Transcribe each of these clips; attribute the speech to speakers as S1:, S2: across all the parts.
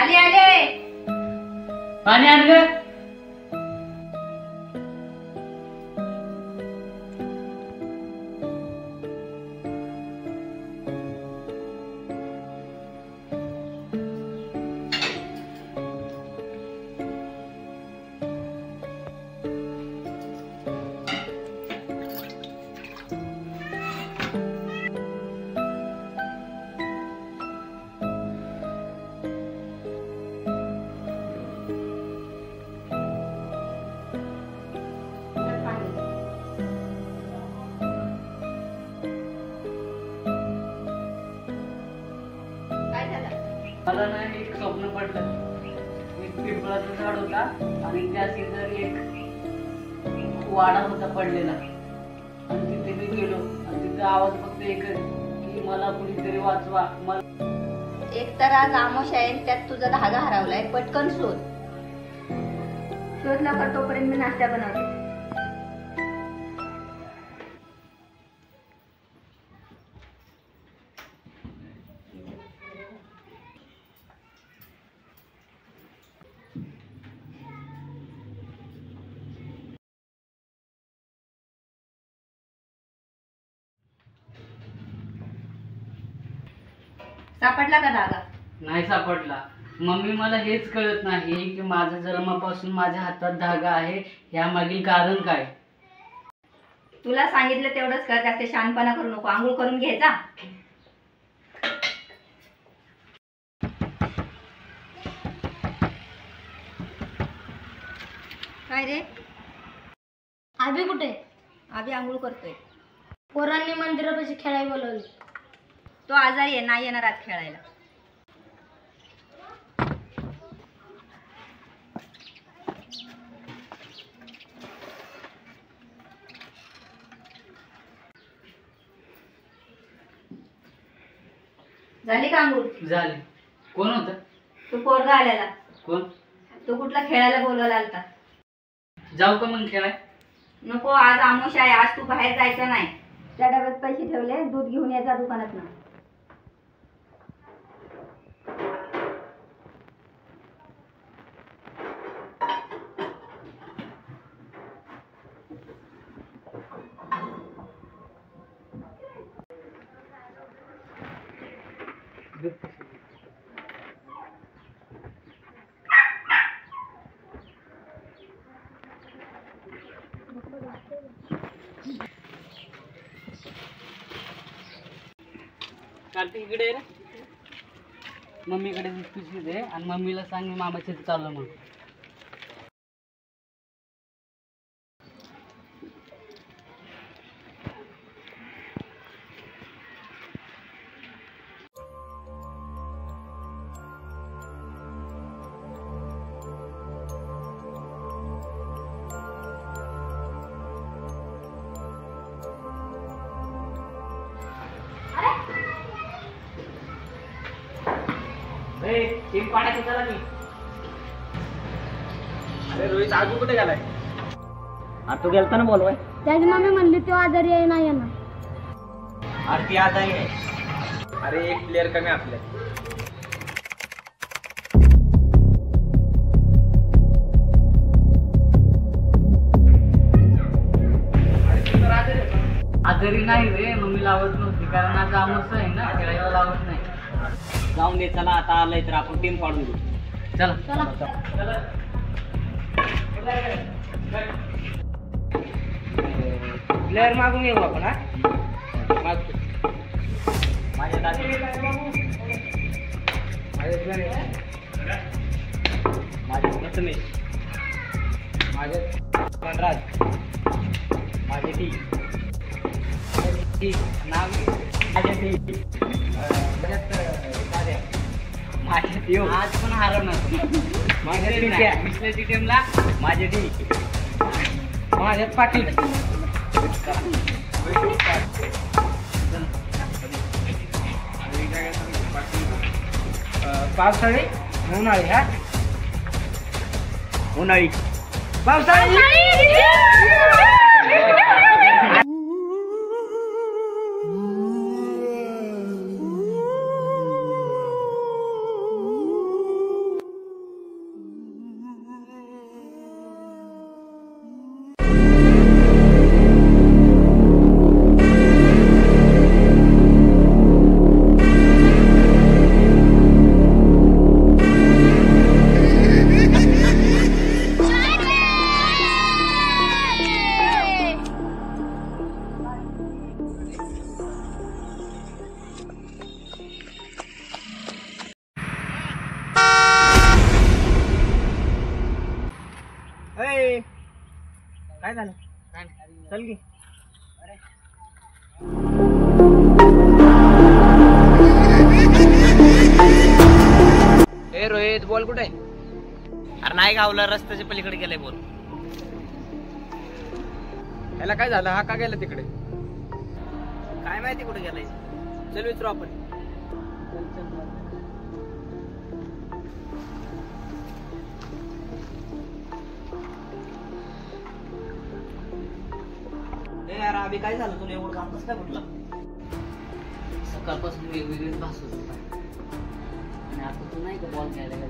S1: आले आले
S2: पाणी आण ग. मला ना एक स्वप्न पडलं. एक पिंपळाचं झाड होता आणि त्या शेजारी एक वाडा होता पडलेला आणि तिथे मी गेलो आणि तिथे आवाज फक्त एकच की मला कुणीतरी वाचवा.
S1: एक तर आज आमोश आहे, त्यात तुझा धागा हरवलाय. पटकन शोध लवकर, तोपर्यंत मी नाश्ता बनवते. सापडला का धागा?
S2: नाही सापडला. मम्मी मला हेच कळत नाही की माझ्या जन्मापासून माझ्या हातात धागा आहे, यामागील कारण काय.
S1: तुला सांगितलं तेवढंच कर, जास्त शहाणपणा करू नको. आंघोळ करून घे जा. काय रे?
S3: आभी कुठे?
S1: आम्ही आंघोळ करतोय.
S3: पोरांनी मंदिरापाशी खेळायला बोलवले.
S1: तो आजारी आहे, नाही येणार आज खेळायला. झाली का आंघोळ?
S2: झाली. कोण होत?
S1: तू पोरगा आलेला.
S2: कोण?
S1: तू कुठला खेळायला बोलवायला आलता?
S2: जाऊ का मग खेळाय?
S1: नको, आज आमोश आहे. आज तू बाहेर जायचं नाही. त्या डब्यात पैसे ठेवले, दूध घेऊन यायचा दुकानात ना.
S2: कार्तिक इकडे रे. मम्मीकडे पिशवी दे आणि मम्मीला सांग मी मामाच्या इथे चाललो म्हणून. टीम पाण्यात चला मी.
S4: अरे रोहित आजू कुठे गेलाय? तू गेलता ना बोलवाय.
S3: त्याची मम्मी म्हणली तो आजारी आहे, नाही येणार.
S4: अरे ती आजारी आहे. अरे एक प्लेअर कमी आपल्या.
S2: आजारी नाही रे, मम्मीला आवडत नव्हती कारण आज आमोस आहे ना, खेळायला लावत नाही.
S4: जाऊन दे, चला आता आलंय तर आपण टीम पाडून घेऊ.
S2: चला
S3: चला.
S4: प्लेअर मागून येऊ आपण. हा मागतो. माझ्या दादी, माझे प्रथमेश, माझे वनराज, माझे टी नाव, माझे टी आज पण हरवणार. माझ्या टीमला माझे टी, माझ्यात पाटील. पावसाळी उन्हाळी. हा उन्हाळी पावसाळी. काय झालं? चल की. ए रोहित, बोल कुठे? अरे नाही गावला, रस्त्याच्या पलीकडे गेलाय. बोल. याला काय झालं? हा का गेला तिकडे? काय माहिती कुठे गेलाय. चल विचारू आपण. यार अभि, काय झालं तुला? एवढं काम कसं काय कुठला?
S2: सकाळपासून वेगवेगळेच भास होत होता आणि आता तू नाही का बॉल खेळायला गेला.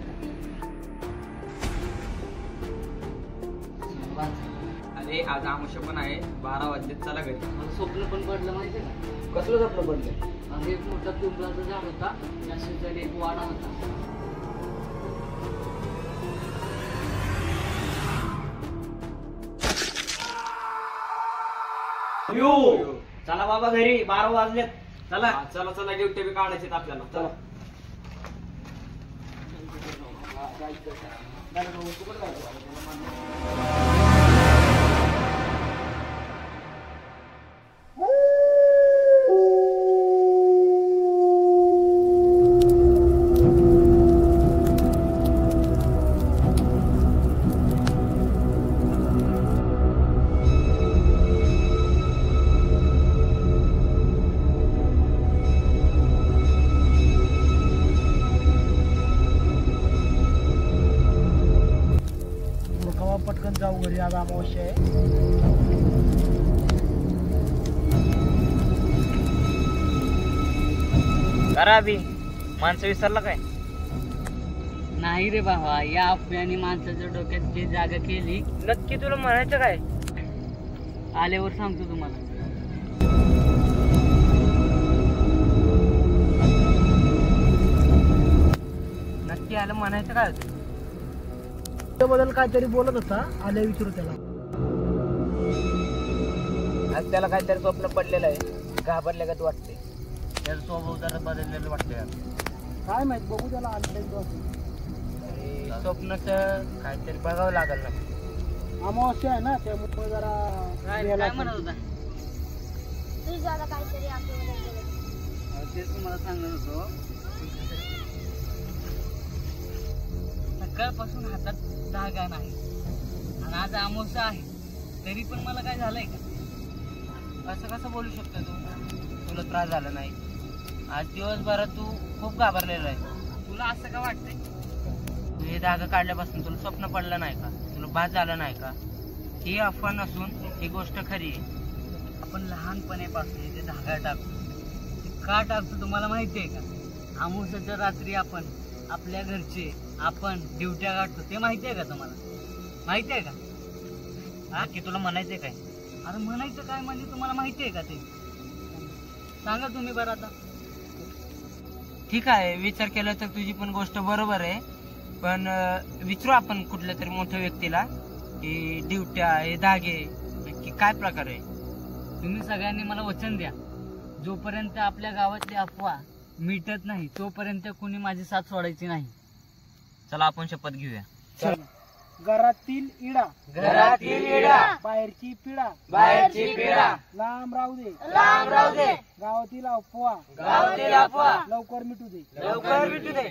S4: अरे आज आमुष्य पण आहे, 12 वाजले. चला घरी.
S2: मला स्वप्न पण पडलं माहितीये का?
S4: कसलं स्वप्न पडलं?
S2: आणि एक मोठा पिंपळाचं झाड होता, त्या शेजारी एक वाडा होता.
S4: चला बाबा घरी, 12 वाजलेत. चला चला चला, ड्युटी बी काढायचे आपल्याला. चला.
S5: पटकन जाऊ घरी, आज अमावस्या आहे.
S4: करा अभि, माणसं विसरला काय?
S2: नाही रे बाबा, या अफव्याने माणसाच्या डोक्यात जी जागा केली.
S4: नक्की तुला म्हणायचं काय?
S2: आल्यावर सांगतो तुम्हाला.
S4: नक्की आलं म्हणायचं काय?
S5: बद्दल काहीतरी बोलत होता, आल्या विचारू त्याला.
S4: आज त्याला काहीतरी स्वप्न पडलेलं आहे, घाबरल्यागत वाटते. त्याचा स्वभाव जरा बदललेलं वाटतंय.
S5: काय माहित, बघू त्याला आल्या.
S4: स्वप्नाच काहीतरी बघावं लागेल ना.
S5: अमावस्या आहे ना, त्यामुळे जरा
S2: काय म्हणत होता?
S3: तुझ्याला काहीतरी आठवलं.
S2: तेच तुम्हाला सांगत होतो. सकाळपासून हातात धागा नाही आणि आज अमावस्या आहे, तरी पण मला काय झालंय का?
S4: असं कसं बोलू शकतो तू? तुला त्रास झाला नाही? आज दिवसभरात तू खूप घाबरलेला आहे.
S2: तुला असं का वाटतंय?
S4: तू हे धागा काढल्यापासून तुला स्वप्न पडलं नाही का? तुला भास झालं नाही का? ही अफवा नसून ही गोष्ट खरी आहे.
S2: आपण लहानपणीपासून इथे धागा टाकतो. ते का टाकतो तुम्हाला माहितीये का? अमावस्याच्या रात्री आपण आपल्या घरचे आपण ड्युट्या काढतो. ते माहितीये का तुम्हाला? माहितीये का?
S4: हा की तुला म्हणायचंय काय?
S2: अरे म्हणायचं काय म्हणजे तुम्हाला माहितीये का ते? सांगा तुम्ही बरं आता.
S4: ठीक आहे, विचार केला तर तुझी पण गोष्ट बरोबर आहे. पण विचारू आपण कुठल्या तरी मोठ्या व्यक्तीला की ड्युट्या, हे धागे नक्की काय प्रकार आहे.
S2: तुम्ही सगळ्यांनी मला वचन द्या, जोपर्यंत आपल्या गावातली अफवा मिटत नाही तोपर्यंत कुणी माझी साथ सोडायची नाही.
S4: चला आपण शपथ घेऊया.
S5: घरातील इडा,
S4: घरातील इडा,
S5: बाहेरची पिढा,
S4: बाहेरची पिढा,
S5: लांब राहू दे,
S4: लांब राहू दे,
S5: गावातील अफवा,
S4: गावातील अफवा
S5: लवकर मिटू दे.
S4: लवकर मिटू दे.